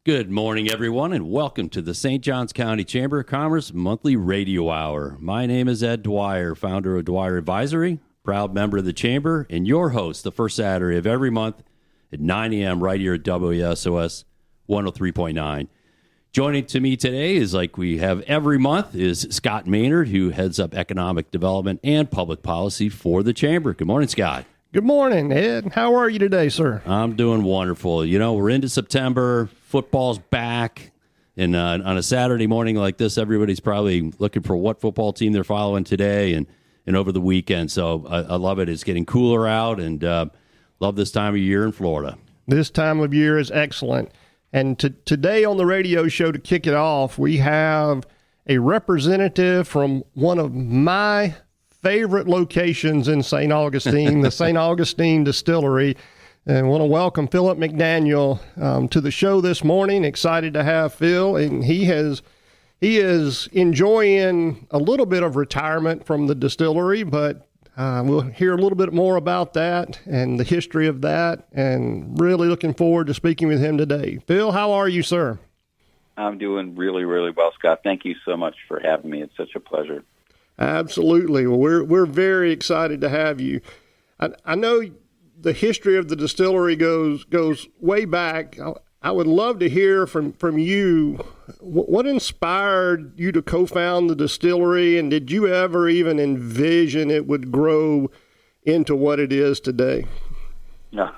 Good morning, everyone, and welcome to the St. Johns County Chamber of Commerce Monthly Radio Hour. My name is Ed Dwyer, founder of Dwyer Advisory, proud member of the Chamber, and your host the first Saturday of every month at 9 a.m. right here at WSOS 103.9. Joining to me today is, like we have every month, is Scott Maynard, who heads up economic development and public policy for the Chamber. Good morning, Scott. Good morning, Ed. How are you today, sir? I'm doing wonderful. You know, we're into September. Football's back. And on a Saturday morning like this, everybody's probably looking for what football team they're following today and over the weekend. So I love it. It's getting cooler out, and love this time of year in Florida. This time of year is excellent. And today on the radio show, to kick it off, we have a representative from one of my favorite locations in St. Augustine, the St. Augustine Distillery. And I want to welcome Philip McDaniel to the show this morning. Excited to have Phil. And he is enjoying a little bit of retirement from the distillery, but we'll hear a little bit more about that and the history of that, and really looking forward to speaking with him today. Phil, how are you, sir? I'm doing really, really well, Scott. Thank you so much for having me. It's such a pleasure. Absolutely. Well, we're very excited to have you. I know the history of the distillery goes way back. I would love to hear from you. What inspired you to co-found the distillery, and did you ever even envision it would grow into what it is today? No.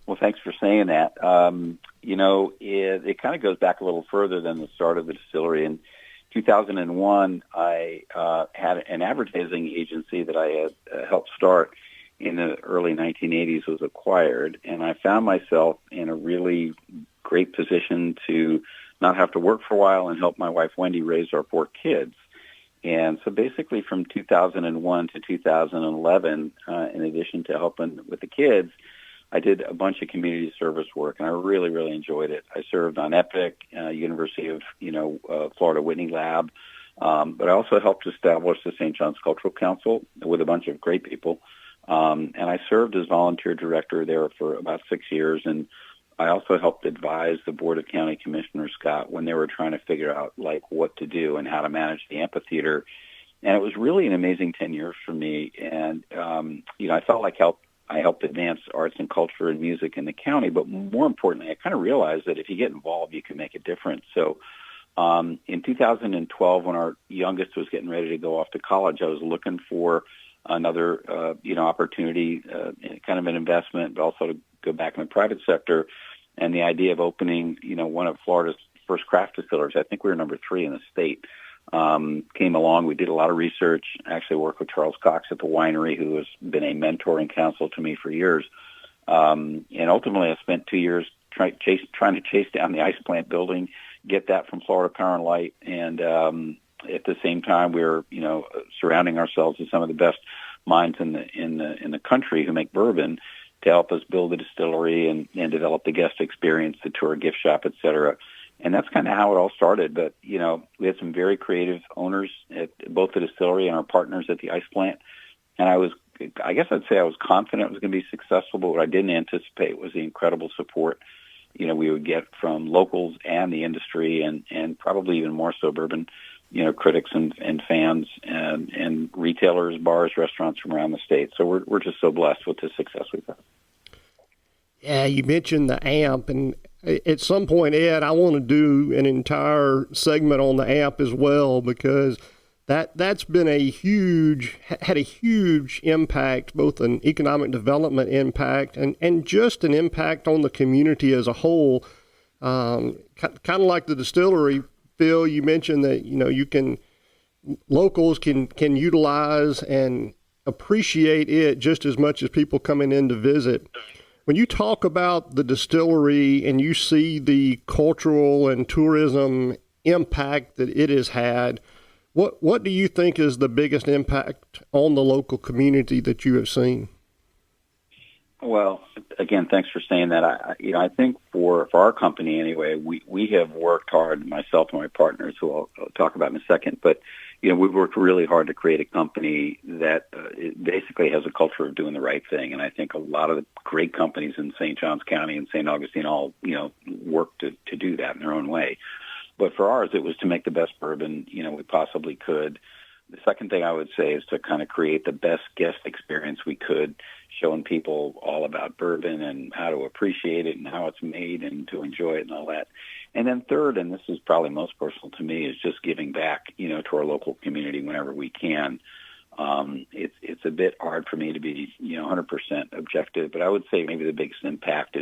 Well, thanks for saying that. It kind of goes back a little further than the start of the distillery. In 2001, I had an advertising agency that I had helped start in the early 1980s, was acquired, and I found myself in a really great position to not have to work for a while and help my wife Wendy raise our 4 kids. And so basically from 2001 to 2011, in addition to helping with the kids, I did a bunch of community service work, and I really, really enjoyed it. I served on EPIC, University of Florida Whitney Lab, but I also helped establish the St. John's Cultural Council with a bunch of great people. And I served as volunteer director there for about 6 years, and I also helped advise the Board of County Commissioners, Scott, when they were trying to figure out what to do and how to manage the amphitheater. And it was really an amazing 10 years for me. And I felt like I helped advance arts and culture and music in the county, but more importantly, I kind of realized that if you get involved, you can make a difference. So in 2012, when our youngest was getting ready to go off to college, I was looking for another opportunity, kind of an investment, but also to go back in the private sector. And the idea of opening, one of Florida's first craft distilleries, I think we were number 3 in the state, came along. We did a lot of research, actually worked with Charles Cox at the winery, who has been a mentor and counsel to me for years. And ultimately, I spent 2 years trying to chase down the ice plant building, get that from Florida Power and Light. And at the same time, we were, surrounding ourselves with some of the best minds in the country who make bourbon to help us build the distillery and develop the guest experience, the tour gift shop, et cetera. And that's kind of how it all started. But, we had some very creative owners at both the distillery and our partners at the ice plant. And I guess I'd say I was confident it was going to be successful, but what I didn't anticipate was the incredible support, we would get from locals and the industry and probably even more so bourbon, critics and fans and retailers, bars, restaurants from around the state. So we're just so blessed with the success we've had. Yeah, you mentioned the AMP, and at some point, Ed, I want to do an entire segment on the AMP as well, because that's been had a huge impact, both an economic development impact and just an impact on the community as a whole. Kind of like the distillery, Phil, you mentioned that, locals can utilize and appreciate it just as much as people coming in to visit. When you talk about the distillery and you see the cultural and tourism impact that it has had, what do you think is the biggest impact on the local community that you have seen? Well, again, thanks for saying that. I think for our company anyway, we have worked hard, myself and my partners, who I'll talk about in a second. But we've worked really hard to create a company that it basically has a culture of doing the right thing. And I think a lot of the great companies in St. Johns County and St. Augustine all work to do that in their own way. But for ours, it was to make the best bourbon we possibly could. The second thing I would say is to kind of create the best guest experience we could, showing people all about bourbon and how to appreciate it and how it's made and to enjoy it and all that. And then third, and this is probably most personal to me, is just giving back, to our local community whenever we can. It's a bit hard for me to be, 100% objective, but I would say maybe the biggest impact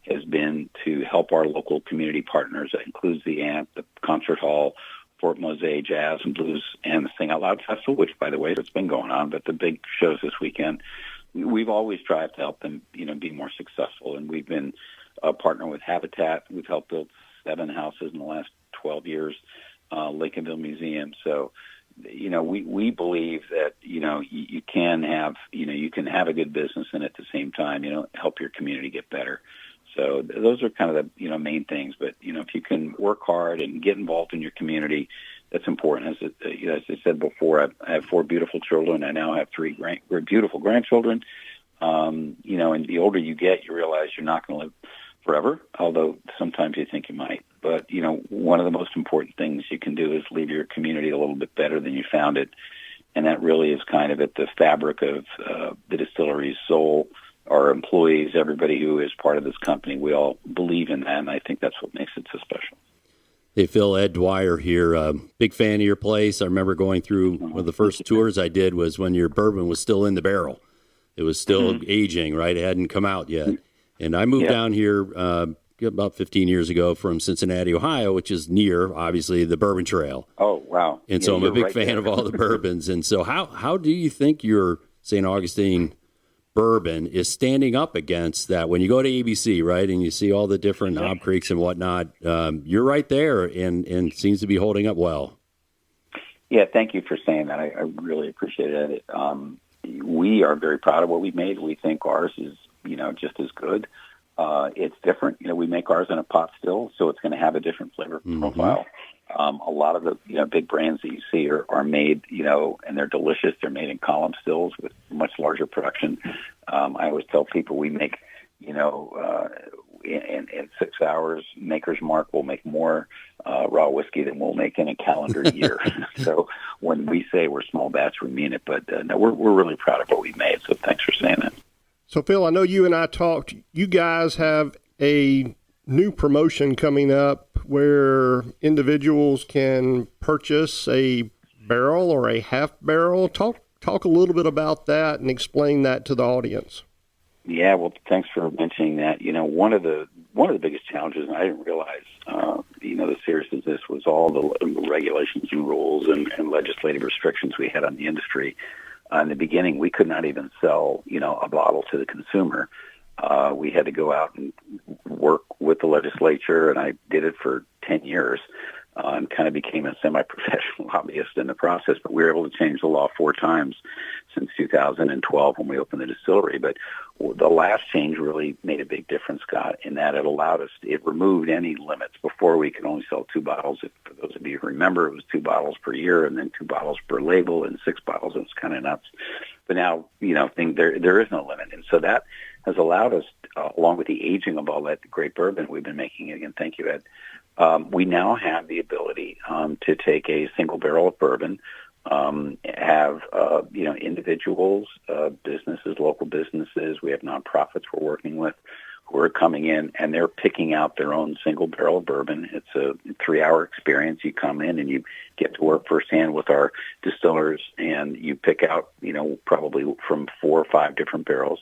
has been to help our local community partners. That includes the AMP, the Concert Hall, Fort Mose Jazz and Blues, and the Sing Out Loud Festival, which, by the way, it's been going on, but the big shows this weekend. We've always tried to help them, be more successful, and we've been a partner with Habitat. We've helped build 7 houses in the last 12 years, Lincolnville Museum. So, we believe that, you can have, you can have a good business and at the same time, help your community get better. So those are kind of the main things. But if you can work hard and get involved in your community, that's important. As I said before, I have 4 beautiful children. I now have 3 beautiful grandchildren. And the older you get, you realize you're not going to live forever, although sometimes you think you might. But one of the most important things you can do is leave your community a little bit better than you found it, and that really is kind of at the fabric of the distillery's soul. Our employees, everybody who is part of this company, we all believe in that, and I think that's what makes it so special. Hey, Phil, Ed Dwyer here. Big fan of your place. I remember going through one of the first tours I did was when your bourbon was still in the barrel. It was still aging, right? It hadn't come out yet. And I moved down here about 15 years ago from Cincinnati, Ohio, which is near, obviously, the Bourbon Trail. Oh, wow. And so I'm a big fan of all the bourbons. And so how do you think your St. Augustine bourbon is standing up against that? When you go to ABC, right, and you see all the different Knob Creeks and whatnot, you're right there and seems to be holding up well. Yeah, thank you for saying that. I really appreciate it. We are very proud of what we've made. We think ours is, just as good. It's different. We make ours in a pot still, so it's going to have a different flavor profile. A lot of the big brands that you see are made, and they're delicious. They're made in column stills with much larger production. I always tell people we make, in 6 hours, Maker's Mark will make more raw whiskey than we'll make in a calendar year. So when we say we're small batch, we mean it. But no, we're really proud of what we've made. So thanks for saying that. So, Phil, I know you and I talked. You guys have a new promotion coming up where individuals can purchase a barrel or a half barrel. Talk a little bit about that and explain that to the audience. Yeah, well, thanks for mentioning that. One of the biggest challenges, and I didn't realize, the seriousness of this was all the regulations and rules and legislative restrictions we had on the industry. In the beginning, we could not even sell, a bottle to the consumer. We had to go out and work with the legislature, and I did it for 10 years and kind of became a semi-professional lobbyist in the process. But we were able to change the law 4 times since 2012 when we opened the distillery. But the last change really made a big difference, Scott, in that it removed any limits. Before, we could only sell 2 bottles. For those of you who remember, it was 2 bottles per year and then 2 bottles per label and 6 bottles. It was kind of nuts. But now, there is no limit. And so that has allowed us, along with the aging of all that great bourbon we've been making, again, thank you, Ed, we now have the ability to take a single barrel of bourbon, have individuals, businesses, local businesses. We have nonprofits we're working with who are coming in, and they're picking out their own single barrel of bourbon. It's a 3-hour experience. You come in and you get to work firsthand with our distillers, and you pick out, probably from 4 or 5 different barrels.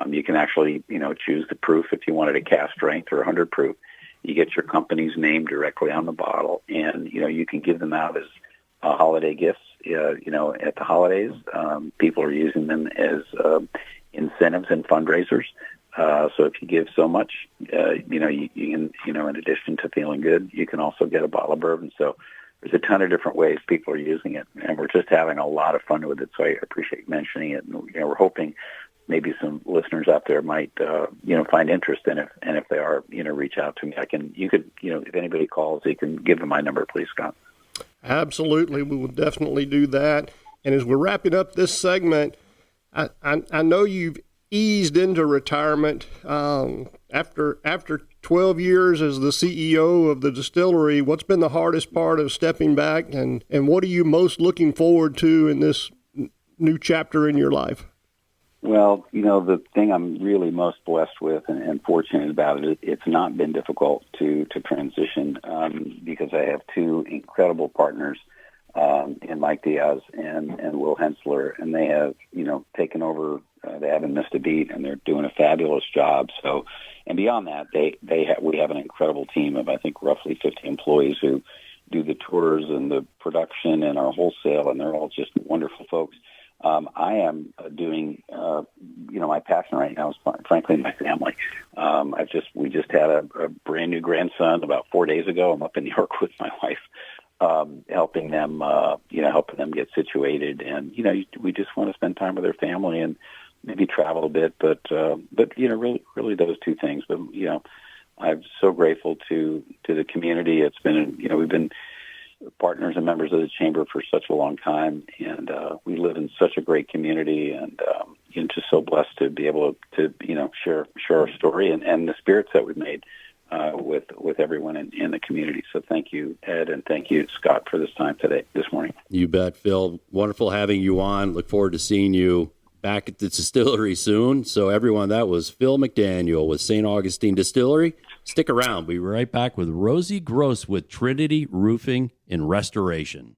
You can actually, choose the proof if you wanted a cast strength or 100 proof. You get your company's name directly on the bottle, and, you can give them out as holiday gifts, at the holidays. People are using them as incentives and fundraisers. So if you give so much, you can, in addition to feeling good, you can also get a bottle of bourbon. So there's a ton of different ways people are using it, and we're just having a lot of fun with it. So I appreciate mentioning it. And, we're hoping maybe some listeners out there might find interest in it, and if they are, reach out to me. If anybody calls, you can give them my number, please, Scott. Absolutely, we will definitely do that. And as we're wrapping up this segment, I know you've eased into retirement after 12 years as the CEO of the distillery. What's been the hardest part of stepping back, and what are you most looking forward to in this new chapter in your life? Well, the thing I'm really most blessed with and fortunate about it, it's not been difficult to transition because I have two incredible partners in Mike Diaz and Will Hensler, and they have, taken over. They haven't missed a beat, and they're doing a fabulous job. So, and beyond that, we have an incredible team of, I think, roughly 50 employees who do the tours and the production and our wholesale, and they're all just wonderful folks. I am doing, my passion right now is frankly my family. We just had a brand new grandson about 4 days ago. I'm up in New York with my wife, helping them get situated, and we just want to spend time with their family and maybe travel a bit, but really those two things. But I'm so grateful to the community. It's been we've been partners and members of the chamber for such a long time, and we live in such a great community, and just so blessed to be able to share our story and the spirits that we've made with everyone in the community. So thank you, Ed, and thank you, Scott, for this time this morning. You bet, Phil. Wonderful having you on. Look forward to seeing you back at the distillery soon. So everyone, that was Phil McDaniel with St. Augustine Distillery. Stick around. We'll be right back with Rosie Gross with Trinity Roofing and Restoration.